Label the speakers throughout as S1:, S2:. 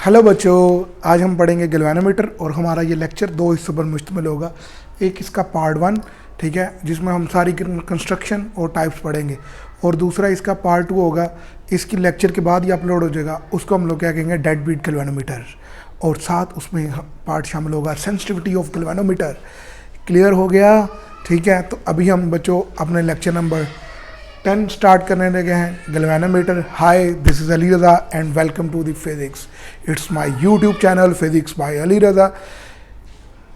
S1: Hello बच्चों, आज हम पढ़ेंगे गैल्वेनोमीटर और हमारा ये लेक्चर दो हिस्सों पर मुश्तमिल होगा। एक इसका पार्ट 1, ठीक है, जिसमें हम सारी कंस्ट्रक्शन और टाइप्स पढ़ेंगे, और दूसरा इसका पार्ट 2 होगा। इसकी लेक्चर के बाद ही अपलोड हो जाएगा, उसको हम लोग क्या कहेंगे, डेड बीट गैल्वेनोमीटर, और साथ उसमें पार्ट शामिल होगा सेंसिटिविटी ऑफ गैल्वेनोमीटर। क्लियर हो गया? ठीक है, तो अभी हम बच्चों अपने लेक्चर नंबर 10 स्टार्ट करने लगे हैं, galvanometer. Hi, this is Ali Raza and welcome to the physics. It's my YouTube channel physics by Ali Raza.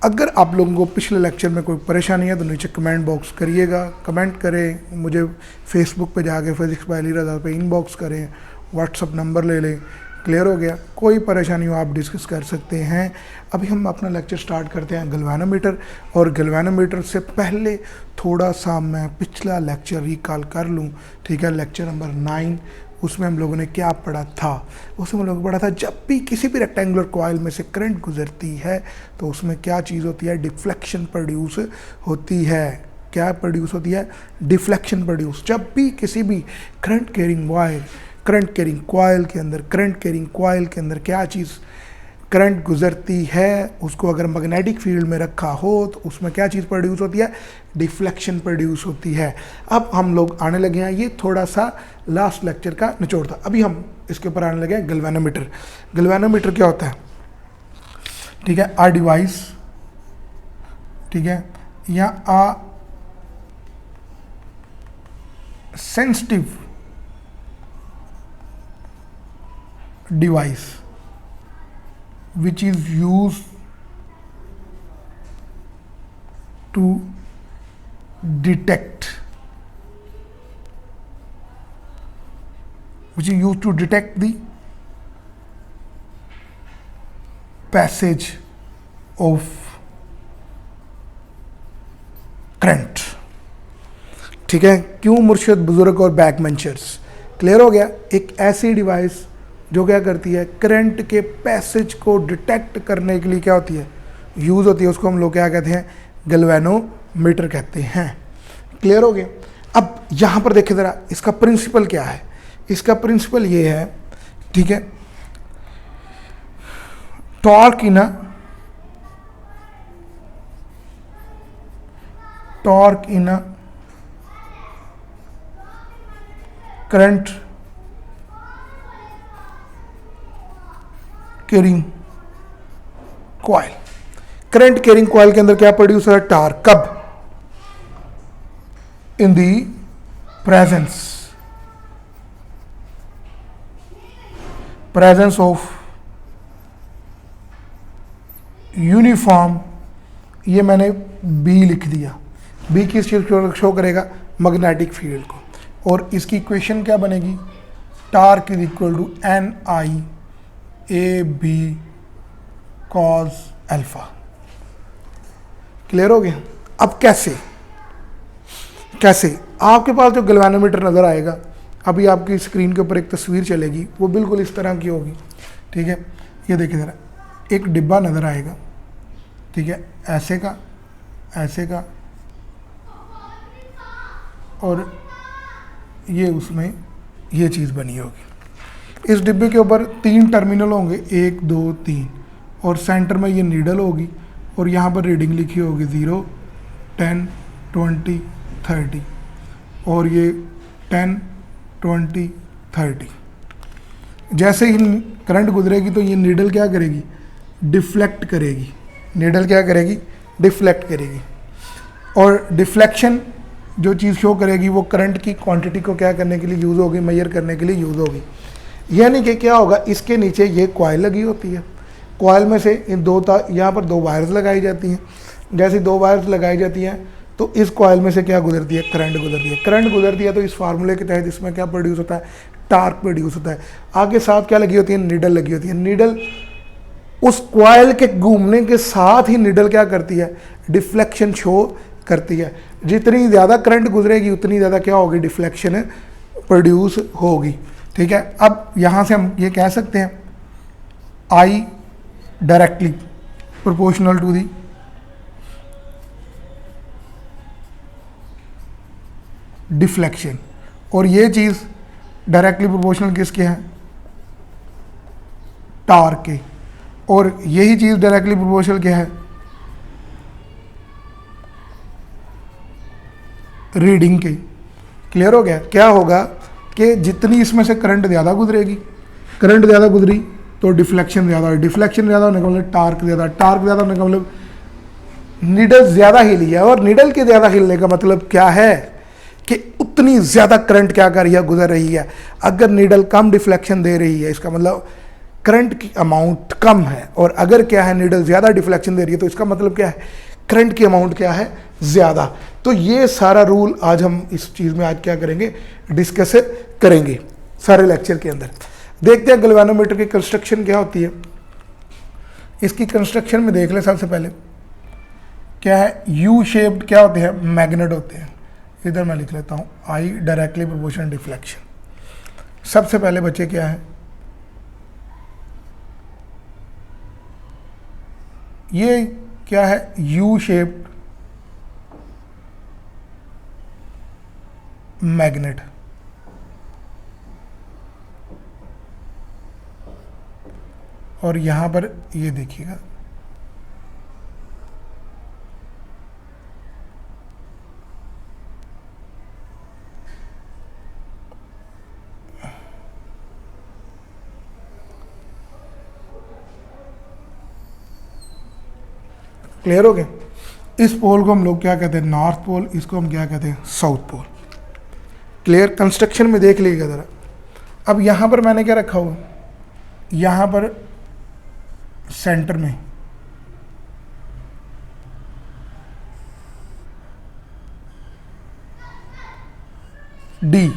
S1: अगर आप लोगों को पिछले लेक्चर में कोई परेशानी है तो नीचे कमेंट बॉक्स करिएगा, कमेंट करें, मुझे फेसबुक पे जाके फिज़िक्स बाय अली रज़ा पे इनबॉक्स करें, व्हाट्सअप नंबर ले लें। क्लियर हो गया? कोई परेशानी हो आप डिस्कस कर सकते हैं। अभी हम अपना लेक्चर स्टार्ट करते हैं गैल्वेनोमीटर। और गैल्वेनोमीटर से पहले थोड़ा सा मैं पिछला लेक्चर रिकॉल कर लूँ, ठीक है, लेक्चर नंबर 9। उसमें हम लोगों ने क्या पढ़ा था? उसमें हम लोगों ने पढ़ा था जब भी किसी भी रेक्टेंगुलर कॉइल में से करंट गुजरती है तो उसमें क्या चीज़ होती है, डिफ्लेक्शन प्रोड्यूस होती है। क्या प्रोड्यूस होती है? Deflection produce. जब भी किसी भी करंट कैरिंग कॉइल के अंदर क्या चीज़ करंट गुजरती है, उसको अगर मैग्नेटिक फील्ड में रखा हो तो उसमें क्या चीज़ प्रोड्यूस होती है? डिफ्लेक्शन प्रोड्यूस होती है। अब हम लोग आने लगे हैं, ये थोड़ा सा लास्ट लेक्चर का निचोड़ था। अभी हम इसके ऊपर आने लगे हैं गैल्वेनोमीटर। गैल्वेनोमीटर क्या होता है? ठीक है, आ डिवाइस, ठीक है, या आ sensitive device which is used to detect the passage of current। ठीक है, क्यों मुर्शिद बुजुर्ग और बैक बेंचर्स? क्लियर हो गया? एक ऐसी डिवाइस जो क्या करती है, करंट के पैसेज को डिटेक्ट करने के लिए क्या होती है, यूज़ होती है। उसको हम लोग क्या कहते हैं? गैल्वेनोमीटर कहते हैं। क्लियर हो गया? अब यहाँ पर देखिए ज़रा, इसका प्रिंसिपल क्या है। इसका प्रिंसिपल ये है, ठीक है, torque in a current carrying coil. Current carrying coil के अंदर क्या प्रोड्यूस है? टॉर्क। कब? इन दी प्रेजेंस ऑफ यूनिफॉर्म, ये मैंने बी लिख दिया। बी किस चीज को शो करेगा? मैग्नेटिक फील्ड को। और इसकी इक्वेशन क्या बनेगी? Torque is equal to N I A B cos alpha. Clear हो गया? अब कैसे आपके पास जो गैल्वेनोमीटर नज़र आएगा, अभी आपकी स्क्रीन के ऊपर एक तस्वीर चलेगी, वो बिल्कुल इस तरह की होगी। ठीक है, ये देखिए ज़रा, एक डिब्बा नज़र आएगा, ठीक है, ऐसे का, और ये उसमें ये चीज़ बनी होगी। इस डिब्बे के ऊपर 3 टर्मिनल होंगे, 1 2 3, और सेंटर में ये नीडल होगी, और यहाँ पर रीडिंग लिखी होगी 0 10 20 30, और ये 10 20 30। जैसे ही करंट गुजरेगी तो ये नीडल क्या करेगी? डिफ्लेक्ट करेगी। नीडल क्या करेगी? डिफ्लेक्ट करेगी। और डिफ्लेक्शन जो चीज़ शो करेगी वो करंट की क्वांटिटी को क्या करने के लिए यूज़ होगी? मेजर करने के लिए यूज़ होगी। यानी कि क्या होगा, इसके नीचे ये कॉइल लगी होती है, कॉइल में से इन यहाँ पर 2 वायर्स लगाई जाती हैं। जैसे 2 वायर्स लगाई जाती हैं तो इस कॉइल में से क्या गुजरती है? करंट गुजरती है। करंट गुजरती है तो इस फार्मूले के तहत इसमें क्या प्रोड्यूस होता है? टॉर्क प्रोड्यूस होता है। आगे साथ क्या लगी होती है? नीडल लगी होती है। नीडल उस कॉइल के घूमने के साथ ही नीडल क्या करती है? डिफ्लेक्शन शो करती है। जितनी ज़्यादा करंट गुजरेगी उतनी ज़्यादा क्या होगी? डिफ्लेक्शन प्रोड्यूस होगी। ठीक है, अब यहाँ से हम ये कह सकते हैं I directly proportional to the deflection, और ये चीज़ डायरेक्टली प्रोपोर्शनल किसके हैं? टार्क के, और यही चीज़ डायरेक्टली प्रोपोर्शनल क्या है, रीडिंग के। क्लियर हो गया? क्या होगा कि जितनी इसमें से करंट ज़्यादा गुजरेगी, करंट ज़्यादा गुजरी तो डिफ्लेक्शन ज़्यादा, डिफ्लेक्शन ज़्यादा होने का मतलब टार्क ज़्यादा, टार्क ज़्यादा होने का मतलब नीडल ज़्यादा हिली है, और नीडल के ज़्यादा हिलने का मतलब क्या है कि उतनी ज़्यादा करंट क्या कर रही है, गुजर रही है। अगर नीडल कम डिफ्लेक्शन दे रही है, इसका मतलब करंट की अमाउंट कम है, और अगर क्या है नीडल ज़्यादा डिफ्लेक्शन दे रही है तो इसका मतलब क्या है, करंट की अमाउंट क्या है, ज़्यादा। तो ये सारा रूल आज हम इस चीज़ में आज क्या करेंगे, डिस्कस करेंगे सारे लेक्चर के अंदर। देखते हैं गैल्वेनोमीटर की कंस्ट्रक्शन क्या होती है। इसकी कंस्ट्रक्शन में देख ले, सबसे पहले क्या है, यू शेप्ड क्या होते हैं, मैग्नेट होते हैं। इधर मैं लिख लेता हूँ आई डायरेक्टली प्रोपोर्शनल डिफ्लेक्शन। सबसे पहले बच्चे क्या है, ये क्या है, यू शेप्ड मैग्नेट। और यहां पर ये देखिएगा, क्लियर हो गया? इस पोल को हम लोग क्या कहते हैं, नॉर्थ पोल, इसको हम क्या कहते हैं, साउथ पोल। क्लियर? कंस्ट्रक्शन में देख लीजिएगा ज़रा। अब यहाँ पर मैंने क्या रखा हुआ, यहाँ पर सेंटर में डी,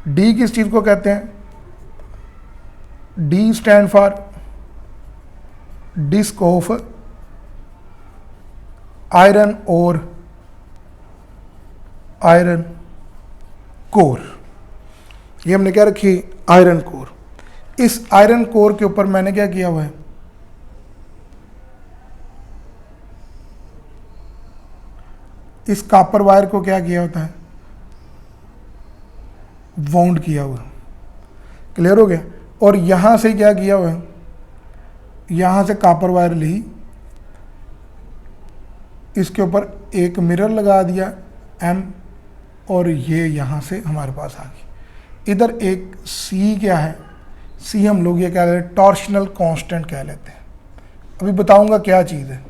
S1: डी किस चीज़ को कहते हैं, D stand for disc of iron और आयरन कोर। ये हमने क्या रखी, आयरन कोर। इस आयरन कोर के ऊपर मैंने क्या किया हुआ है, इस कॉपर वायर को क्या किया होता है, वाउंड किया हुआ। क्लियर हो गया? और यहां से क्या किया हुआ है, यहां से कॉपर वायर ली, इसके ऊपर एक मिरर लगा दिया एम, और ये यहाँ से हमारे पास आ गई। इधर एक सी क्या है, सी हम लोग ये कह लेते हैं टॉर्शनल कांस्टेंट कह लेते हैं। अभी बताऊंगा क्या चीज़ है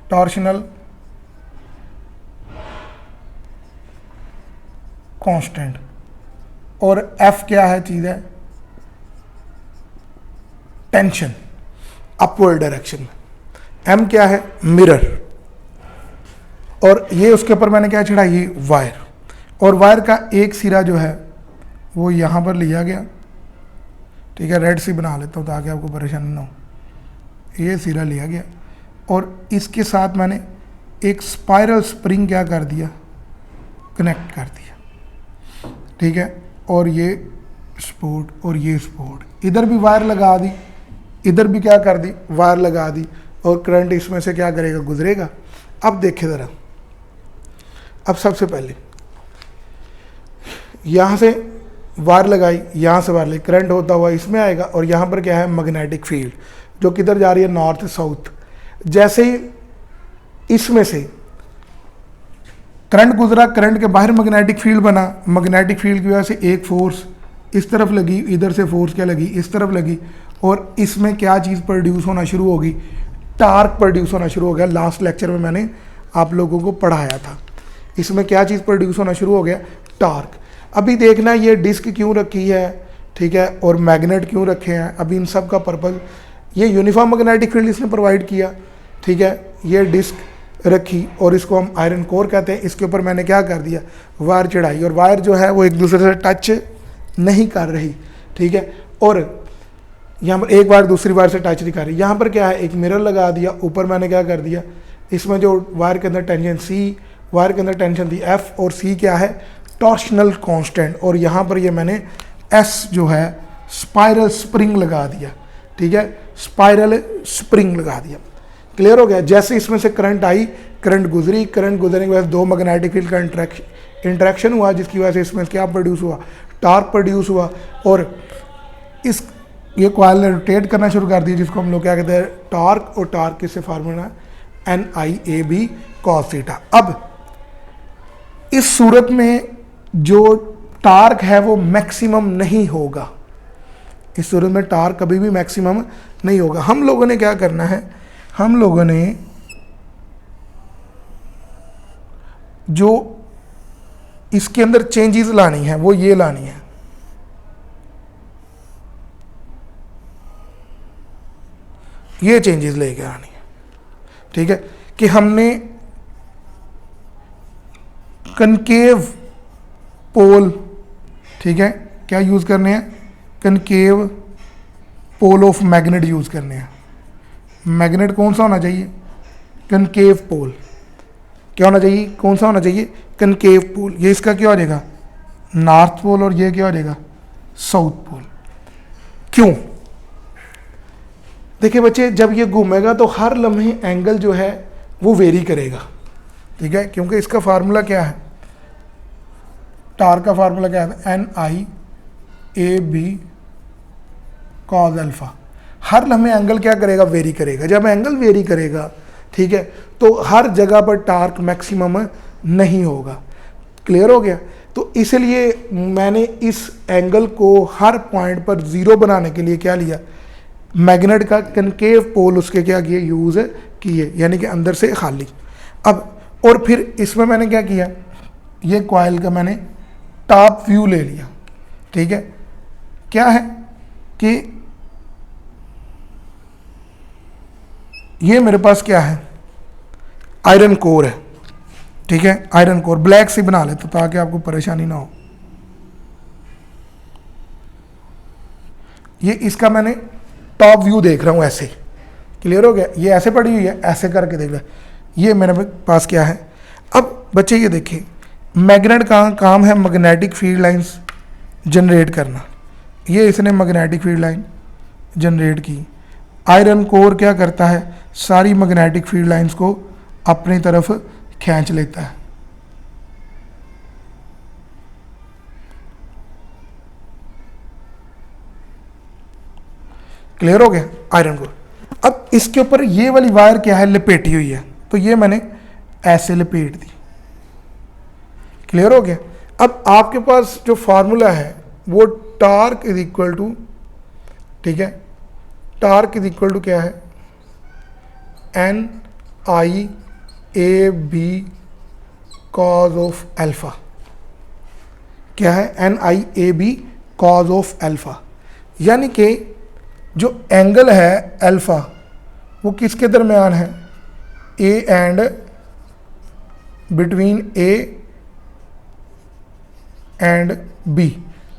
S1: टॉर्शनल कांस्टेंट, और एफ क्या है चीज़ है, टेंशन अपवर्ड डायरेक्शन में। एम क्या है, मिरर, और ये उसके ऊपर मैंने क्या छड़ा, ये वायर, और वायर का एक सिरा जो है वो यहाँ पर लिया गया। ठीक है, रेड सी बना लेता हूँ ताकि आपको परेशानी ना हो। ये सिरा लिया गया और इसके साथ मैंने एक स्पाइरल स्प्रिंग क्या कर दिया, कनेक्ट कर दिया। ठीक है, और ये सपोर्ट और ये सपोर्ट, इधर भी वायर लगा दी, इधर भी क्या कर दी, वायर लगा दी, और करंट इसमें से क्या करेगा, गुजरेगा। अब देखें ज़रा, अब सबसे पहले यहाँ से वायर लगाई, यहाँ से वायर लगी, करंट होता हुआ इसमें आएगा, और यहाँ पर क्या है, मैग्नेटिक फील्ड जो किधर जा रही है, नॉर्थ साउथ। जैसे ही इसमें से करंट गुजरा, करंट के बाहर मैग्नेटिक फील्ड बना, मैग्नेटिक फील्ड की वजह से एक फोर्स इस तरफ लगी, इधर से फोर्स क्या लगी, इस तरफ लगी, और इसमें क्या चीज़ प्रोड्यूस होना शुरू होगी, टार्क प्रोड्यूस होना शुरू हो गया। लास्ट लेक्चर में मैंने आप लोगों को पढ़ाया था, इसमें क्या चीज़ प्रोड्यूस होना शुरू हो गया, टार्क। अभी देखना ये डिस्क क्यों रखी है, ठीक है, और मैग्नेट क्यों रखे हैं, अभी इन सब का पर्पज़, ये यूनिफॉर्म मैग्नेटिक फील्ड इसने प्रोवाइड किया। ठीक है, ये डिस्क रखी और इसको हम आयरन कोर कहते हैं। इसके ऊपर मैंने क्या कर दिया, वायर चढ़ाई, और वायर जो है वो एक दूसरे से टच नहीं कर रही। ठीक है, और यहाँ पर एक वायर दूसरी वायर से टच नहीं कर रही। यहाँ पर क्या है, एक मिरर लगा दिया, ऊपर मैंने क्या कर दिया, इसमें जो वायर के अंदर टेंशन सी, वायर के अंदर टेंशन थी एफ, और सी क्या है, टॉर्शनल कांस्टेंट, और यहाँ पर ये मैंने एस जो है स्पाइरल स्प्रिंग लगा दिया। ठीक है, स्पाइरल स्प्रिंग लगा दिया। क्लियर हो गया? जैसे इसमें से करंट आई, करंट गुजरी, करंट गुजरने की वजह से दो मैग्नेटिक फील्ड का इंट्रैक्शन हुआ, जिसकी वजह से इसमें क्या प्रोड्यूस हुआ, टार्क प्रोड्यूस हुआ, और इस ये कॉइल ने रोटेट करना शुरू कर दिया, जिसको हम लोग क्या कहते हैं टॉर्क, और टॉर्क किससे फार्मूला NIAB cos थीटा। अब इस सूरत में जो टॉर्क है वो मैक्सिमम नहीं होगा, इस सूरत में टॉर्क कभी भी मैक्सिमम नहीं होगा। हम लोगों ने क्या करना है, हम लोगों ने जो इसके अंदर चेंजेस लानी है वो ये लानी है, ये चेंजेस लेके आनी है, ठीक है, कि हमने कनकेव पोल, ठीक है, क्या यूज़ करने हैं, concave pole of magnet use करने हैं। मैग्नेट कौन सा होना चाहिए, कनकेव पोल। क्या होना चाहिए, कौन सा होना चाहिए, कनकेव पोल। ये इसका क्या हो जाएगा, नॉर्थ पोल, और ये क्या हो जाएगा, साउथ पोल। क्यों, देखिए बच्चे, जब ये घूमेगा तो हर लम्हे एंगल जो है वो वेरी करेगा, ठीक है, क्योंकि इसका फार्मूला क्या है, टॉर्क का फार्मूला क्या है, NIAB cos अल्फा। हर लम्हे एंगल क्या करेगा, वेरी करेगा। जब एंगल वेरी करेगा, ठीक है, तो हर जगह पर टॉर्क मैक्सिमम नहीं होगा। क्लियर हो गया। तो इसलिए मैंने इस एंगल को हर पॉइंट पर ज़ीरो बनाने के लिए क्या लिया, मैग्नेट का कनकेव पोल उसके क्या किए, यूज़ किए, यानी कि अंदर से खाली। अब और फिर इसमें मैंने क्या किया, ये कॉइल का मैंने टॉप व्यू ले लिया, ठीक है। क्या है कि ये मेरे पास क्या है, आयरन कोर है, ठीक है, आयरन कोर ब्लैक से बना लेते ताकि आपको परेशानी ना हो। ये इसका मैंने टॉप व्यू देख रहा हूँ ऐसे, क्लियर हो गया। ये ऐसे पड़ी हुई है, ऐसे करके देख रहा, ये मेरे पास क्या है। अब बच्चे ये देखिए, मैग्नेट का काम है मैग्नेटिक फील्ड लाइंस जनरेट करना। ये इसने मैग्नेटिक फील्ड लाइन जनरेट की। आयरन कोर क्या करता है, सारी मैग्नेटिक फील्ड लाइंस को अपनी तरफ खींच लेता है। क्लियर हो गया, आयरन कोर। अब इसके ऊपर ये वाली वायर क्या है, लपेटी हुई है, तो ये मैंने ऐसे लपेट दी। क्लियर हो गया। अब आपके पास जो फार्मूला है वो टॉर्क इज इक्वल टू, ठीक है, टॉर्क इज इक्वल टू क्या है, NIAB cos ऑफ अल्फा। क्या है, NIAB cos ऑफ अल्फा। यानी कि जो एंगल है अल्फा वो किसके दरमियान है, A and between A and B।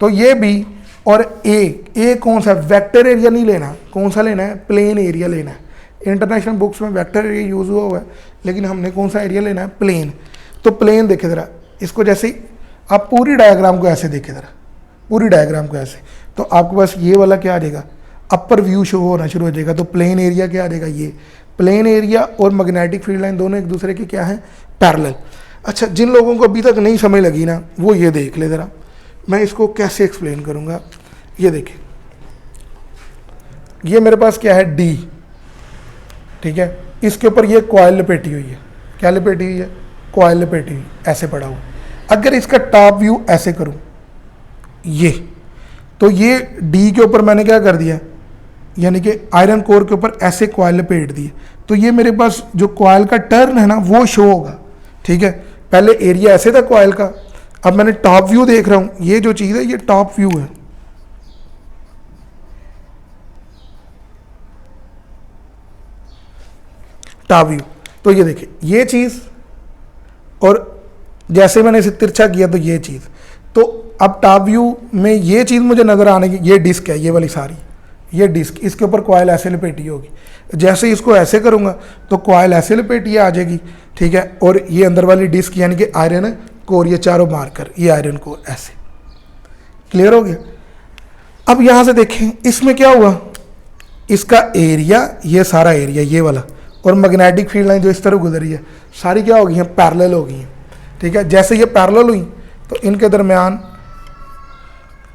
S1: तो ये B और A कौन सा, वेक्टर एरिया नहीं लेना, कौन सा लेना है, प्लेन एरिया लेना है। इंटरनेशनल बुक्स में वेक्टर एरिया यूज़ हुआ है, लेकिन हमने कौन सा एरिया लेना है, प्लेन। तो प्लेन देखे ज़रा, इसको जैसे ही आप पूरी डायग्राम को ऐसे देखे ज़रा, पूरी डायग्राम को ऐसे, तो आपके पास ये वाला क्या आ जाएगा, अपर व्यू शो होना शुरू हो जाएगा। तो प्लेन एरिया क्या आ जाएगा, ये प्लेन एरिया और मैग्नेटिक फील्ड लाइन दोनों एक दूसरे के क्या है, पैरेलल। अच्छा, जिन लोगों को अभी तक नहीं समझ लगी ना, वो ये देख ले ज़रा, मैं इसको कैसे एक्सप्लेन करूँगा। ये देखिए, ये मेरे पास क्या है, D, ठीक है, इसके ऊपर ये कॉइल लपेटी हुई है। क्या लपेटी हुई है, कॉइल लपेटी हुई, ऐसे पड़ा हुआ। अगर इसका टॉप व्यू ऐसे करूँ, ये, तो ये D के ऊपर मैंने क्या कर दिया, यानी कि आयरन कोर के ऊपर ऐसे कॉइल लपेट दिए, तो ये मेरे पास जो कॉइल का टर्न है ना वो शो होगा, ठीक है। पहले एरिया ऐसे था कॉइल का, अब मैंने टॉप व्यू देख रहा हूँ, ये जो चीज़ है ये टॉप व्यू है। टॉप व्यू, तो ये देखिए ये चीज़, और जैसे मैंने इसे तिरछा किया तो ये चीज़, तो अब टॉप व्यू में ये चीज़ मुझे नज़र आने की, ये डिस्क है, ये वाली सारी, ये डिस्क, इसके ऊपर कॉइल ऐसे लपेटी होगी। जैसे इसको ऐसे करूँगा तो कॉइल ऐसे लपेटी आ जाएगी, ठीक है, और ये अंदर वाली डिस्क यानी कि आयरन कोर, ये चारों मार्कर, ये आयरन कोर ऐसे। क्लियर हो गया। अब यहाँ से देखें, इसमें क्या हुआ, इसका एरिया, ये सारा एरिया ये वाला, और मैग्नेटिक फील्ड लाइन जो इस तरह गुजरी है, सारी क्या हो गई हैं, पैरेलल हो गई हैं, ठीक है। जैसे ये पैरेलल हुई तो इनके दरमियान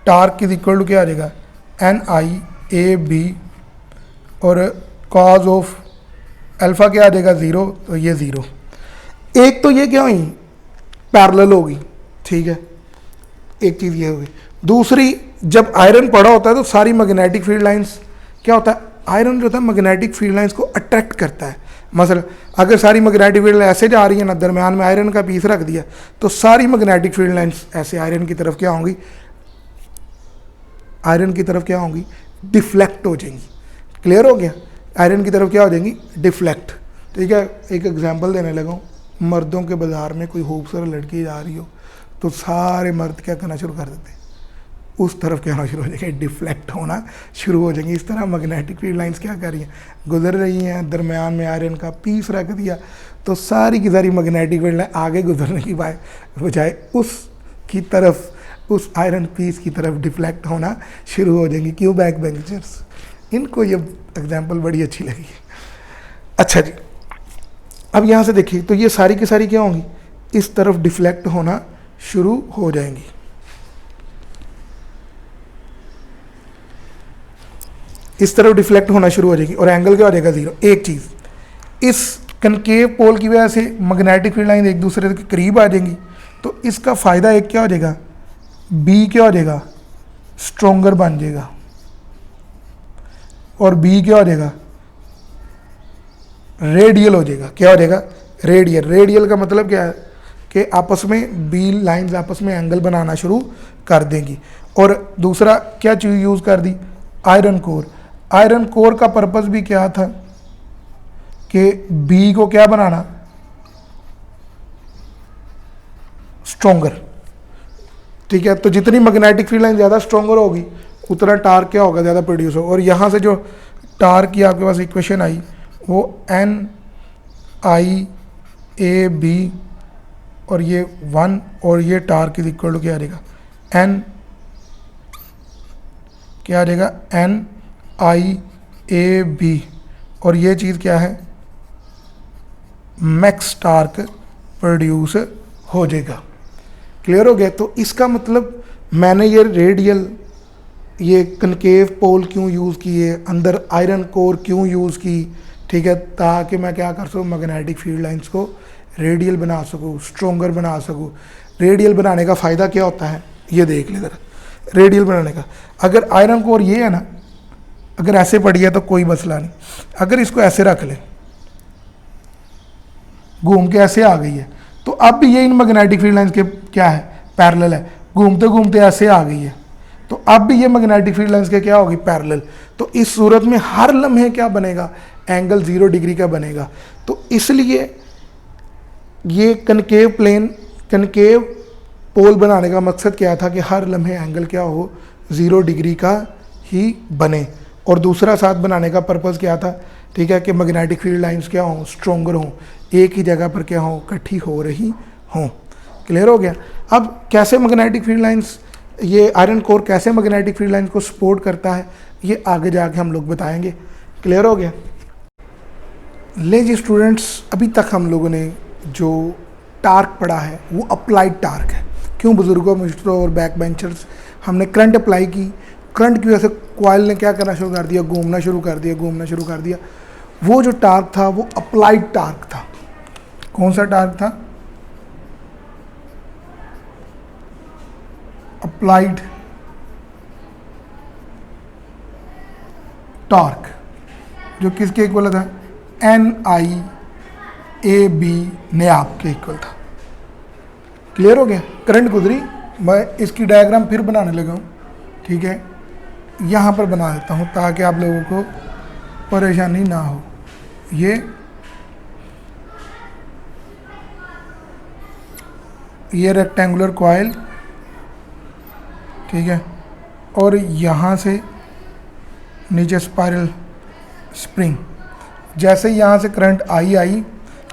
S1: टॉर्क इज इक्वल टू क्या आ जाएगा, ए बी और कॉज ऑफ अल्फ़ा क्या आ जाएगा 0, तो ये 0। एक तो ये क्या हुई, पैरेलल होगी, ठीक है, एक चीज़ ये होगी। दूसरी, जब आयरन पड़ा होता है तो सारी मैग्नेटिक फील्ड लाइंस क्या होता है, आयरन जो होता है मैग्नेटिक फील्ड लाइंस को अट्रैक्ट करता है। मसलन अगर सारी मैग्नेटिक फील्ड ऐसे जा रही है ना, दरमियान में आयरन का पीस रख दिया, तो सारी मैग्नेटिक फील्ड लाइंस ऐसे आयरन की तरफ क्या होंगी, आयरन की तरफ क्या होंगी, डिफ्लेक्ट हो जाएंगी। क्लियर हो गया, आयरन की तरफ क्या हो जाएंगी, डिफ्लेक्ट। ठीक है, एक एग्जांपल देने लगा हूँ, मर्दों के बाज़ार में कोई खूबसूरत लड़की जा रही हो तो सारे मर्द क्या करना शुरू कर देते हैं, उस तरफ क्या होना शुरू हो जाएगा, डिफ्लेक्ट होना शुरू हो जाएंगे। इस तरह मैग्नेटिक फील्ड लाइंस क्या कर रही हैं, गुजर रही हैं, दरमियान में आयरन का पीस रख दिया तो सारी की सारी मैग्नेटिक फील्ड लाइन आगे गुजरने की बजाय उसकी तरफ, उस आयरन पीस की तरफ डिफ्लेक्ट होना शुरू हो जाएंगी। क्यों बैक बेंचर्स, इनको ये एग्जाम्पल बड़ी अच्छी लगी। अच्छा जी, अब यहाँ से देखिए तो ये सारी की सारी क्या होंगी, इस तरफ डिफ्लेक्ट होना शुरू हो जाएंगी। इस तरफ डिफ्लेक्ट होना शुरू हो जाएगी और एंगल क्या हो जाएगा 0। एक चीज़, इस कनकेव पोल की वजह से मैग्नेटिक फील्ड लाइन एक दूसरे के करीब आ जाएंगी, तो इसका फ़ायदा एक क्या हो जाएगा, बी क्या हो जाएगा, स्ट्रोंगर बन जाएगा, और बी क्या हो जाएगा, रेडियल हो जाएगा। क्या हो जाएगा, रेडियल। रेडियल का मतलब क्या है कि आपस में बी लाइंस आपस में एंगल बनाना शुरू कर देंगी। और दूसरा क्या चीज़ यूज़ कर दी, आयरन कोर। आयरन कोर का पर्पस भी क्या था कि बी को क्या बनाना, स्ट्रोंगर। ठीक है, तो जितनी मैग्नेटिक फील्ड लाइन ज़्यादा स्ट्रोंगर होगी उतना टार्क क्या होगा, ज़्यादा प्रोड्यूस होगा। और यहाँ से जो टार्क की आपके पास इक्वेशन आई वो एन आई ए बी और ये 1 और ये टार्क इज इक्वल टू क्या आ जाएगा, एन क्या आ जाएगा, एन आई ए बी, और ये चीज़ क्या है, मैक्स टार्क प्रोड्यूस हो जाएगा। क्लियर हो गया। तो इसका मतलब मैंने ये रेडियल, ये कनकेव पोल क्यों यूज़ किए, अंदर आयरन कोर क्यों यूज़ की, ठीक है, ताकि मैं क्या कर सकूँ, मैग्नेटिक फील्ड लाइंस को रेडियल बना सकूँ, स्ट्रोंगर बना सकूँ। रेडियल बनाने का फ़ायदा क्या होता है, ये देख ले ज़रा। रेडियल बनाने का, अगर आयरन कोर ये है ना, अगर ऐसे पड़ी है तो कोई मसला नहीं, अगर इसको ऐसे रख ले, घूम के ऐसे आ गई है, तो अब भी ये इन मैग्नेटिक फील्ड लाइंस के क्या है, पैरेलल है। घूमते घूमते ऐसे आ गई है, तो अब भी ये मैग्नेटिक फील्ड लाइंस के क्या होगी, पैरेलल। तो इस सूरत में हर लम्हे क्या बनेगा, एंगल 0 डिग्री का बनेगा। तो इसलिए ये कनकेव प्लेन, कनकेव पोल बनाने का मकसद क्या था कि हर लम्हे एंगल क्या हो, 0 डिग्री का ही बने। और दूसरा साथ बनाने का पर्पज़ क्या था, ठीक है, कि मैग्नेटिक फील्ड लाइंस क्या हों, स्ट्रोंगर हों, एक ही जगह पर क्या हों, इकट्ठी हो रही हों। क्लियर हो गया। अब कैसे मैग्नेटिक फील्ड लाइंस, ये आयरन कोर कैसे मैग्नेटिक फील्ड लाइंस को सपोर्ट करता है, ये आगे जाके हम लोग बताएंगे। क्लियर हो गया। ले जी स्टूडेंट्स, अभी तक हम लोगों ने जो टार्क पढ़ा है वो अप्लाइड टार्क है। क्यों बुजुर्गों, मिस्टरों और बैक बेंचर्स, हमने करंट अप्लाई की, करंट की वजह से कॉइल ने क्या करना शुरू कर दिया, घूमना शुरू कर दिया, घूमना शुरू कर दिया। वो जो टार्क था वो अप्लाइड टार्क था। कौन सा टार्क था, अप्लाइड टार्क, जो किसके इक्वल था, एन आई ए बी न्याप के इक्वल था। क्लियर हो गया। करंट गुजरी, मैं इसकी डायग्राम फिर बनाने लगा हूँ, ठीक है, यहाँ पर बना देता हूँ ताकि आप लोगों को परेशानी ना हो। ये रेक्टेंगुलर कॉइल, ठीक है, और यहाँ से नीचे स्पाइरल स्प्रिंग। जैसे ही यहाँ से करंट आई,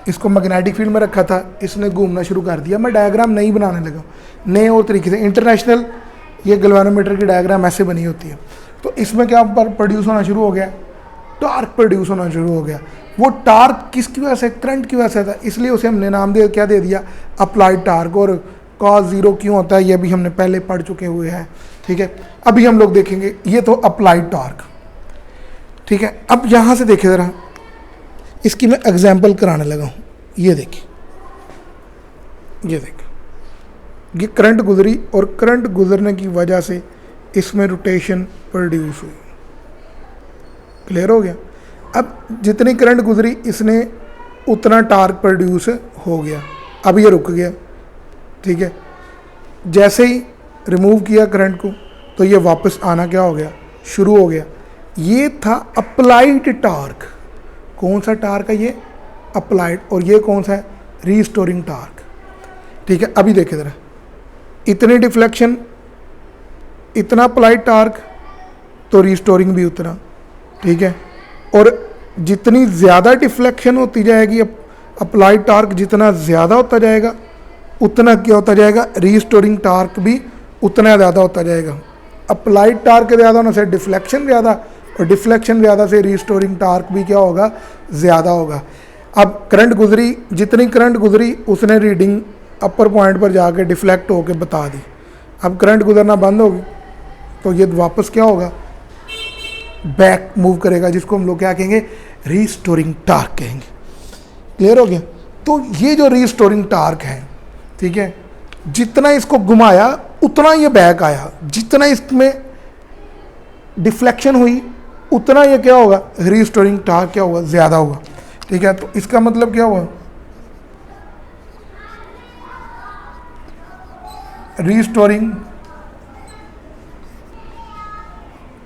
S1: इसको मैग्नेटिक फील्ड में रखा था, इसने घूमना शुरू कर दिया। मैं डायग्राम नहीं बनाने लगा, नए और तरीके से। इंटरनेशनल ये गैल्वेनोमीटर की डायग्राम ऐसे बनी होती है। तो इसमें क्या प्रोड्यूस होना शुरू हो गया, टार्क प्रोड्यूस होना शुरू हो गया। वो टार्क किसकी वजह से, करंट की वजह से था, इसलिए उसे हमने नाम क्या दे दिया, अप्लाइड टार्क। और कॉस 0 क्यों होता है ये भी हमने पहले पढ़ चुके हुए हैं, ठीक है। अभी हम लोग देखेंगे, ये तो अप्लाइड टार्क, ठीक है, अब यहाँ से देखिए ज़रा, इसकी मैं एग्जाम्पल कराने लगा हूँ। ये देखिए, ये देखिए, ये करंट गुजरी और करंट गुजरने की वजह से इसमें रोटेशन प्रोड्यूस हुई। क्लियर हो गया। अब जितनी करंट गुजरी इसने उतना टार्क प्रोड्यूस हो गया। अब ये रुक गया, ठीक है। जैसे ही रिमूव किया करंट को तो ये वापस आना क्या हो गया, शुरू हो गया। ये था अप्लाइड टार्क। कौन सा टार्क है ये, अप्लाइड। और ये कौन सा है, रीस्टोरिंग टार्क। ठीक है, अभी देखिए ज़रा, इतनी डिफ्लेक्शन, इतना अप्लाइड टार्क, तो रीस्टोरिंग भी उतना। ठीक है, और जितनी ज़्यादा डिफ्लेक्शन होती जाएगी, अप्लाइड टार्क जितना ज़्यादा होता जाएगा उतना क्या होता जाएगा, रीस्टोरिंग टार्क भी उतना ज़्यादा होता जाएगा। अप्लाइड टार्क ज़्यादा होने से डिफ्लेक्शन ज़्यादा, और डिफ्लेक्शन ज़्यादा से रीस्टोरिंग टार्क भी क्या होगा, ज़्यादा होगा। अब करंट गुजरी, जितनी करंट गुजरी उसने रीडिंग अपर पॉइंट पर जाके डिफ्लेक्ट होके बता दी। अब करंट गुजरना बंद होगी तो ये वापस क्या होगा, बैक मूव करेगा, जिसको हम लोग क्या कहेंगे, रीस्टोरिंग टार्क कहेंगे। क्लियर हो गया। तो ये जो रीस्टोरिंग टार्क है, ठीक है, जितना इसको घुमाया उतना ये बैक आया, जितना इसमें डिफ्लेक्शन हुई उतना ये क्या होगा, रीस्टोरिंग टार्क क्या होगा, ज़्यादा होगा। ठीक है, तो इसका मतलब क्या हुआ, रीस्टोरिंग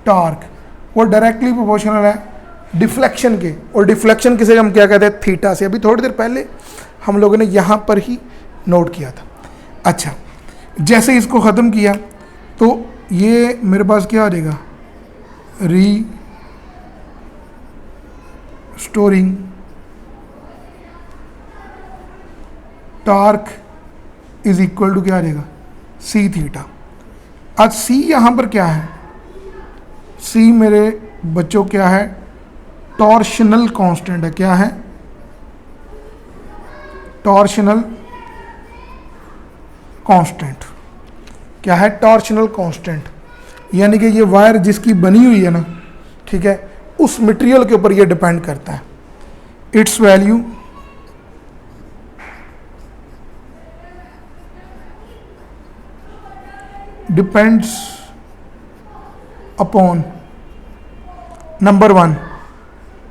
S1: टार्क वो डायरेक्टली प्रोपोर्शनल है डिफ्लेक्शन के। और डिफ्लेक्शन किसे हम क्या कहते हैं, थीटा से। अभी थोड़ी देर पहले हम लोगों ने यहाँ पर ही नोट किया था। अच्छा, जैसे इसको ख़त्म किया तो ये मेरे पास क्या आ जाएगा, restoring torque is equal to क्या आ जाएगा, सी थीटा। आज सी यहाँ पर क्या है, सी मेरे बच्चों क्या है, टॉर्शनल कांस्टेंट है। क्या है, टॉर्शनल कांस्टेंट। क्या है, टॉर्शनल कांस्टेंट, यानी कि ये वायर जिसकी बनी हुई है ना, ठीक है, उस मटेरियल के ऊपर ये डिपेंड करता है। It's value depends upon number 1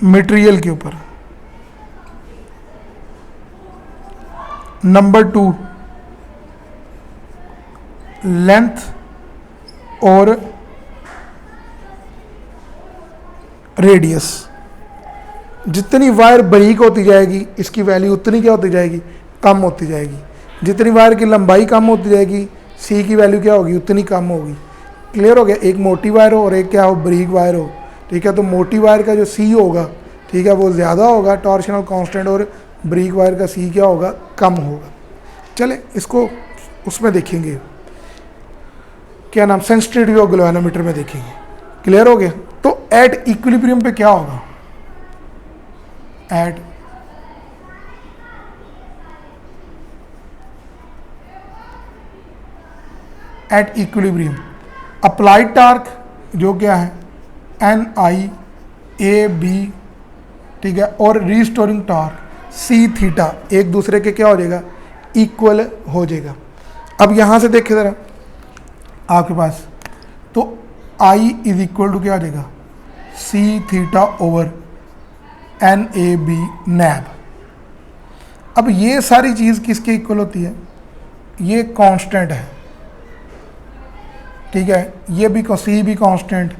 S1: material के ऊपर, नंबर 2 लेंथ और रेडियस। जितनी वायर बारीक होती जाएगी इसकी वैल्यू उतनी क्या होती जाएगी, कम होती जाएगी। जितनी वायर की लंबाई कम होती जाएगी सी की वैल्यू क्या होगी, उतनी कम होगी। क्लियर हो गया। एक मोटी वायर हो और एक क्या हो, बारीक वायर हो। ठीक है, तो मोटी वायर का जो सी होगा, ठीक है, वो ज़्यादा होगा टॉर्शनल कांस्टेंट, और बारीक वायर का सी क्या होगा, कम होगा। चले इसको उसमें देखेंगे, क्या नाम, सेंसिटिविटी ऑफ गैल्वेनोमीटर में देखेंगे। क्लियर हो गया। तो एट इक्विलिब्रियम पे क्या होगा, एट इक्विलिब्रियम अप्लाइड टार्क जो क्या है NI/AB, ठीक है, और रीस्टोरिंग टार्क सी थीटा एक दूसरे के क्या हो जाएगा, इक्वल हो जाएगा। अब यहाँ से देखिए ज़रा आपके पास, तो I इज इक्वल टू क्या आ जाएगा, सी थीटा ओवर NAB नैब। अब ये सारी चीज़ किसके इक्वल होती है, ये कांस्टेंट है। ठीक है, ये भी सी भी कांस्टेंट,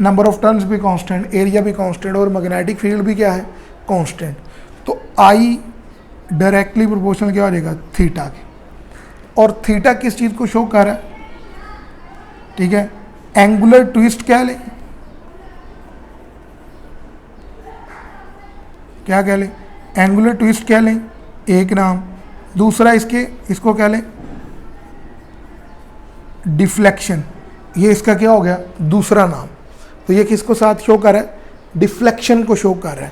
S1: नंबर ऑफ टर्न्स भी कांस्टेंट, एरिया भी कांस्टेंट, और मैग्नेटिक फील्ड भी क्या है, कांस्टेंट। तो I डायरेक्टली प्रोपोर्शनल क्या हो जाएगा, थीटा के। और थीटा किस चीज़ को शो कर रहा है, ठीक है, एंगुलर ट्विस्ट कह लें, क्या कह लें, एंगुलर ट्विस्ट कह लें एक नाम। दूसरा इसको कह लें डिफ्लेक्शन, ये इसका क्या हो गया, दूसरा नाम। तो ये किसको साथ शो कर रहा है, डिफ्लेक्शन को शो कर रहा है।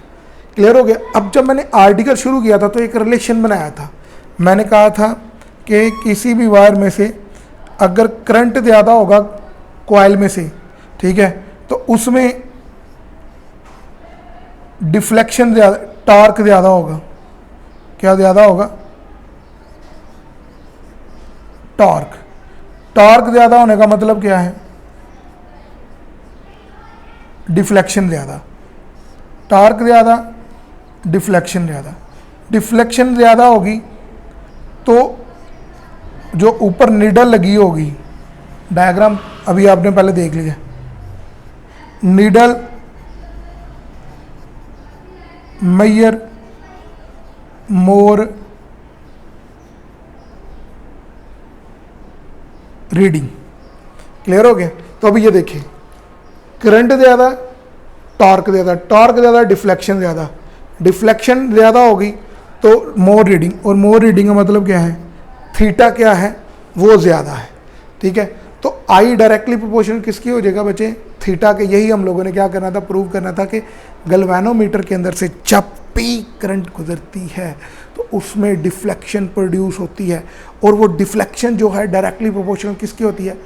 S1: क्लियर हो गया। अब जब मैंने आर्टिकल शुरू किया था तो एक रिलेशन बनाया था। मैंने कहा था कि किसी भी वायर में से अगर करंट ज़्यादा होगा कॉइल में से, ठीक है, तो उसमें डिफ्लेक्शन ज़्यादा, टॉर्क ज़्यादा होगा। क्या ज़्यादा होगा? टॉर्क। टॉर्क ज़्यादा होने का मतलब क्या है? डिफ्लेक्शन ज़्यादा। टॉर्क ज़्यादा, डिफ्लेक्शन ज़्यादा। डिफ्लेक्शन ज़्यादा होगी तो जो ऊपर नीडल लगी होगी, डायग्राम अभी आपने पहले देख लिया, नीडल मेजर मोर रीडिंग। क्लियर हो गया? तो अभी ये देखिए, करंट ज़्यादा, टॉर्क ज़्यादा, टॉर्क ज़्यादा, डिफ्लेक्शन ज़्यादा। डिफ्लेक्शन ज़्यादा होगी तो मोर रीडिंग, और मोर रीडिंग का मतलब क्या है? थीटा क्या है? वो ज़्यादा है। ठीक है, तो आई डायरेक्टली प्रोपोर्शनल किसकी हो जाएगा बच्चे? थीटा के। यही हम लोगों ने क्या करना था? प्रूव करना था कि गैल्वेनोमीटर के अंदर से जब भी करंट गुजरती है तो उसमें डिफ्लेक्शन प्रोड्यूस होती है, और वो डिफ्लेक्शन जो है डायरेक्टली प्रोपोर्शनल किसकी होती है?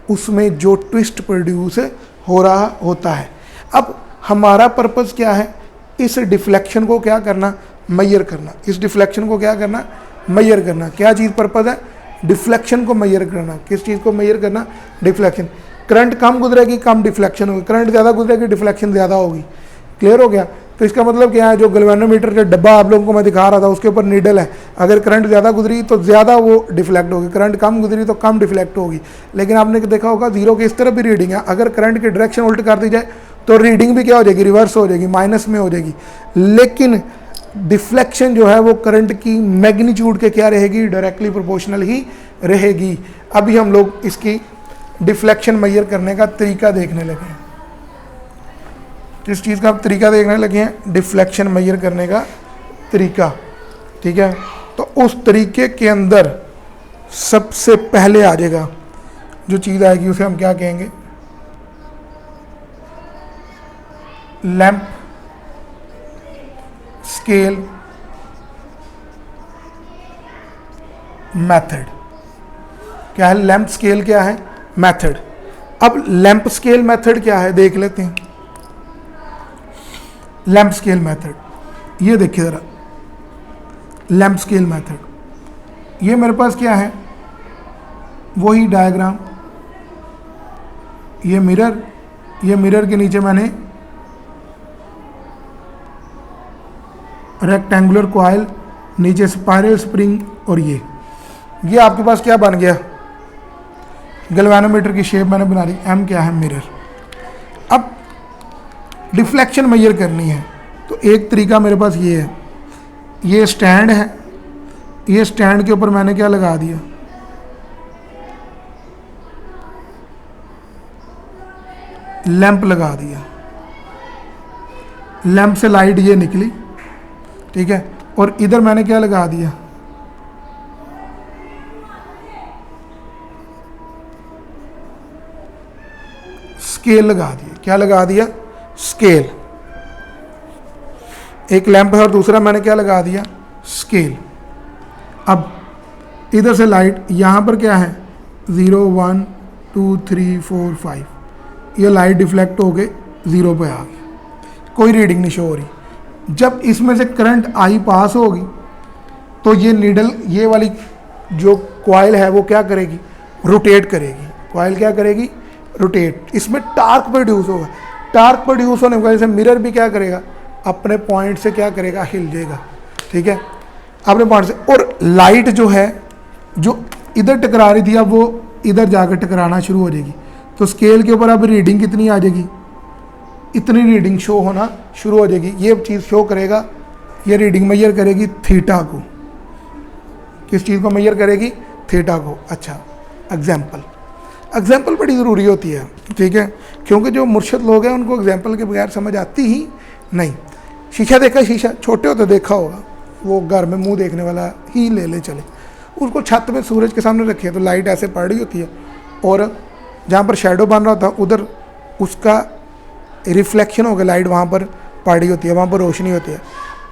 S1: उसमें जो ट्विस्ट प्रोड्यूस हो रहा होता है। अब हमारा पर्पस क्या है? इस डिफ्लेक्शन को क्या करना? मेजर करना। इस डिफ्लेक्शन को क्या करना? मेजर करना। क्या चीज़ पर्पस है? डिफ्लेक्शन को मेजर करना। किस चीज़ को मेजर करना? डिफ्लेक्शन। करंट कम गुजरेगी, कम डिफ्लेक्शन होगी। करंट ज़्यादा गुजरेगी, डिफ्लेक्शन ज़्यादा होगी। क्लियर हो गया? तो इसका मतलब क्या है? जो गैल्वेनोमीटर जो डब्बा आप लोगों को मैं दिखा रहा था उसके ऊपर नीडल है, अगर करंट ज़्यादा गुजरी तो ज़्यादा वो डिफ्लेक्ट होगी, करंट कम गुजरी तो कम डिफ्लेक्ट होगी। लेकिन आपने देखा होगा जीरो की इस तरफ भी रीडिंग है, अगर करंट की डायरेक्शन उल्ट कर दी जाए तो रीडिंग भी क्या हो जाएगी? रिवर्स हो जाएगी, माइनस में हो जाएगी। लेकिन डिफ्लेक्शन जो है वो करंट की मैग्नीट्यूड के क्या रहेगी? डायरेक्टली प्रोपोर्शनल ही रहेगी। अभी हम लोग इसकी डिफ्लेक्शन मेजर करने का तरीका देखने लगे हैं। किस चीज़ का तरीका देखने लगे हैं? डिफ्लेक्शन मेजर करने का तरीका। ठीक है, तो उस तरीके के अंदर सबसे पहले आ जाएगा जो चीज़ आएगी उसे हम क्या कहेंगे? Lamp scale method. क्या है? लैंप स्केल क्या है? मेथड। अब लैंप स्केल मेथड क्या है देख लेते हैं। लैंप स्केल मेथड, ये देखिए ज़रा, लैंप स्केल मेथड। ये मेरे पास क्या है? वही डायग्राम, ये मिरर, ये मिरर के नीचे मैंने रेक्टेंगुलर कॉइल, नीचे स्पाइरल स्प्रिंग, और ये आपके पास क्या बन गया? गैल्वेनोमीटर की शेप मैंने बना ली। एम क्या है? मिरर। अब डिफ्लेक्शन मेजर करनी है तो एक तरीका मेरे पास ये है, ये स्टैंड है, ये स्टैंड के ऊपर मैंने क्या लगा दिया? लैंप लगा दिया। लैंप से लाइट ये निकली, ठीक है, और इधर मैंने क्या लगा दिया? स्केल लगा दिया। क्या लगा दिया? स्केल। एक लैंप है और दूसरा मैंने क्या लगा दिया? स्केल। अब इधर से लाइट, यहाँ पर क्या है? 0 1 2 3 4 5, ये लाइट डिफ्लेक्ट हो गए 0 पे आ गई, कोई रीडिंग नहीं शो हो रही। जब इसमें से करंट आई पास होगी तो ये नीडल, ये वाली जो कॉइल है वो क्या करेगी? रोटेट करेगी। कॉइल क्या करेगी? रोटेट। इसमें टार्क प्रोड्यूस होगा। टार्क प्रोड्यूस होने की वजह से मिरर भी क्या करेगा? अपने पॉइंट से क्या करेगा? हिल जाएगा। ठीक है, अपने पॉइंट से। और लाइट जो है, जो इधर टकरा रही थी, अब वो इधर जाकर टकराना शुरू हो जाएगी। तो स्केल के ऊपर अब रीडिंग कितनी आ जाएगी? इतनी रीडिंग शो होना शुरू हो जाएगी। ये चीज़ शो करेगा, ये रीडिंग मेजर करेगी थीटा को। किस चीज़ को मेजर करेगी? थीटा को। अच्छा, एग्जाम्पल बड़ी ज़रूरी होती है, ठीक है, क्योंकि जो मुर्शद लोग हैं उनको एग्जाम्पल के बगैर समझ आती ही नहीं। शीशा देखा? शीशा छोटे होते देखा होगा, वो घर में मुंह देखने वाला ही ले चले। उसको छत में सूरज के सामने रखे तो लाइट ऐसे पड़ रही होती है, और जहाँ पर शेडो बन रहा होता है उधर उसका रिफ्लेक्शन होकर लाइट वहाँ पर पड़ रही होती है, वहाँ पर रोशनी होती है।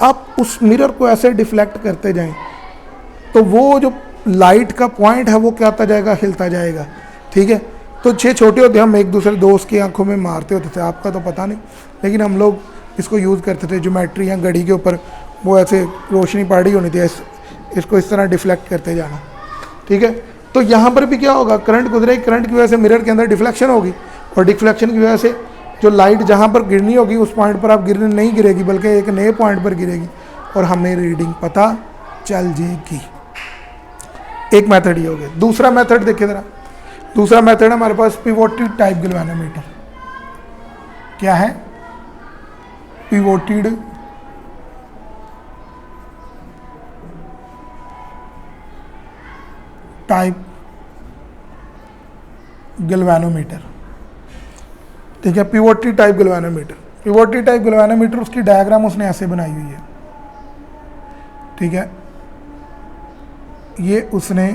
S1: आप उस मिरर को ऐसे डिफ्लेक्ट करते जाएं तो वो जो लाइट का पॉइंट है वो क्या होता जाएगा? हिलता जाएगा। ठीक है, तो 6 छोटे होते हम एक दूसरे दोस्त की आंखों में मारते होते थे, आपका तो पता नहीं, लेकिन हम लोग इसको यूज़ करते थे ज्योमेट्री या घड़ी के ऊपर, वो ऐसे रोशनी पड़ रही होनी थी, इसको इस तरह डिफ्लेक्ट करते जाना, ठीक है। तो यहाँ पर भी क्या होगा, करंट गुजरेगी, करंट की वजह से मिरर के अंदर डिफ्लेक्शन होगी, और डिफ्लेक्शन की वजह से जो लाइट जहाँ पर गिरनी होगी उस पॉइंट पर आप गिरने नहीं गिरेगी, बल्कि एक नए पॉइंट पर गिरेगी और हमें रीडिंग पता चल जाएगी। एक मेथड ये हो गया। दूसरा मेथड देखिए ज़रा, दूसरा मेथड है हमारे पास पिवोटेड टाइप गैल्वेनोमीटर। क्या है? पिवोटेड टाइप गैल्वेनोमीटर, ठीक है। Pivoted type galvanometer, pivoted type galvanometer, उसकी डायग्राम उसने ऐसे बनाई हुई है, ठीक है। ये उसने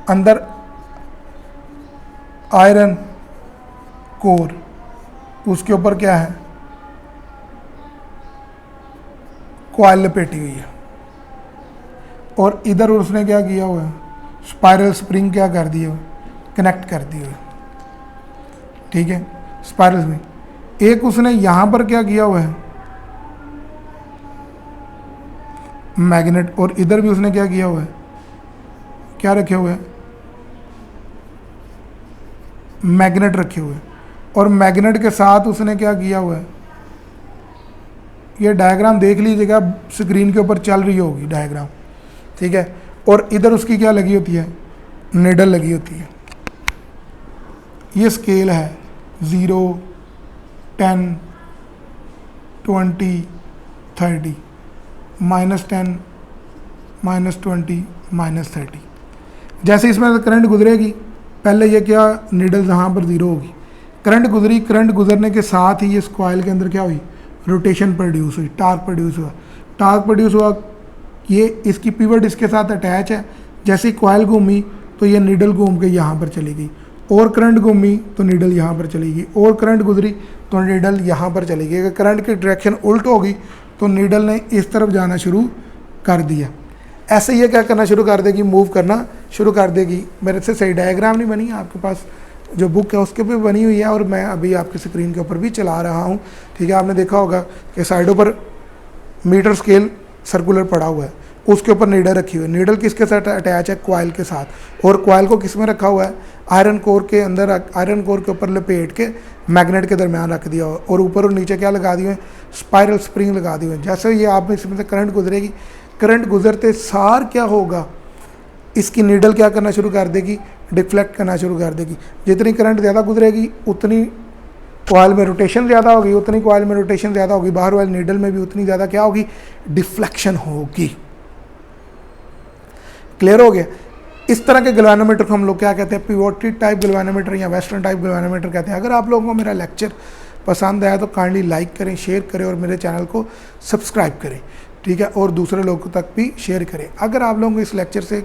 S1: अंदर आयरन कोर, उसके ऊपर क्या है, कॉइल लपेटी हुई है, और इधर उसने क्या किया हुआ है, स्पाइरल स्प्रिंग क्या कर दिए हुए, कनेक्ट कर दिए हुए, ठीक है। स्पाइरल स्प्रिंग एक उसने यहाँ पर क्या किया हुआ है, मैग्नेट, और इधर भी उसने क्या किया हुआ है, क्या रखे हुए हैं, मैग्नेट रखे हुए, और मैग्नेट के साथ उसने क्या किया हुआ है, ये डायग्राम देख लीजिएगा, स्क्रीन के ऊपर चल रही होगी डायग्राम, ठीक है। और इधर उसकी क्या लगी होती है, निडल लगी होती है। ये स्केल है 0, 10, 20, 30, -10, -20, -30। जैसे इसमें करंट गुजरेगी, पहले ये क्या, निडल यहाँ पर 0 होगी, करंट गुजरी, करंट गुजरने के साथ ही ये इस कॉइल के अंदर क्या हुई, रोटेशन प्रोड्यूस हुई, टार्क प्रोड्यूस हुआ, टार्क प्रोड्यूस हुआ, ये इसकी पिवट इसके साथ अटैच है। जैसे ही कॉइल घूमी तो ये नीडल घूम के यहाँ पर चली गई, और करंट घूमी तो नीडल यहाँ पर चली गई, और करंट गुजरी तो नीडल यहाँ पर चली गई। अगर करंट की डायरेक्शन उल्ट होगी तो नीडल ने इस तरफ जाना शुरू कर दिया। ऐसे ये क्या करना शुरू कर देगी, मूव करना शुरू कर देगी। मेरे से सही डायग्राम नहीं बनी, आपके पास जो बुक है उसके पे बनी हुई है, और मैं अभी आपकी स्क्रीन के ऊपर भी चला रहा हूँ, ठीक है। आपने देखा होगा कि साइडों पर मीटर स्केल सर्कुलर पड़ा हुआ है, उसके ऊपर नीडल रखी हुई है। नीडल किसके साथ अटैच है, कॉइल के साथ, और कॉइल को किस में रखा हुआ है, आयरन कोर के अंदर, आयरन कोर के ऊपर लपेट के मैग्नेट के दरमियान रख दिया हुआ, और ऊपर और नीचे क्या लगा दिए, स्पाइरल स्प्रिंग लगा दी हुई। जैसे ये आप इसमें से करंट गुजरेगी, करंट गुजरते सार क्या होगा, इसकी नीडल क्या करना शुरू कर देगी, डिफ्लेक्ट करना शुरू कर देगी। जितनी करंट ज़्यादा गुजरेगी उतनी कॉइल में रोटेशन ज़्यादा होगी, उतनी कॉइल में रोटेशन ज़्यादा होगी, बाहर वाले नीडल में भी उतनी ज़्यादा क्या होगी, डिफ्लेक्शन होगी। क्लियर हो गया। इस तरह के गैल्वेनोमीटर को हम लोग क्या कहते हैं, पिवोटेड टाइप गैल्वेनोमीटर या वेस्टर्न टाइप गैल्वेनोमीटर कहते हैं। अगर आप लोगों को मेरा लेक्चर पसंद आया तो काइंडली लाइक करें, शेयर करें, और मेरे चैनल को सब्सक्राइब करें, ठीक है, और दूसरे लोगों तक भी शेयर करें। अगर आप लोगों को इस लेक्चर से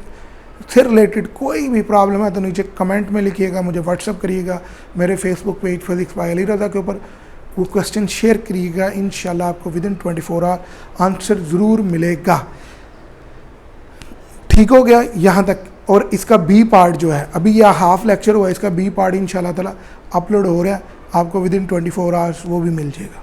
S1: रिलेटेड कोई भी प्रॉब्लम है तो नीचे कमेंट में लिखिएगा, मुझे व्हाट्सअप करिएगा, मेरे Facebook page physics by Ali Raza के ऊपर वो क्वेश्चन शेयर करिएगा। इंशाल्लाह आपको विदिन 24 आवर आंसर ज़रूर मिलेगा। ठीक हो गया यहाँ तक। और इसका बी पार्ट जो है, अभी यह हाफ लेक्चर हुआ है, इसका बी पार्ट इंशाल्लाह ताला अपलोड हो रहा है, आपको विदिन 24 आवर्स वो भी मिल जाएगा।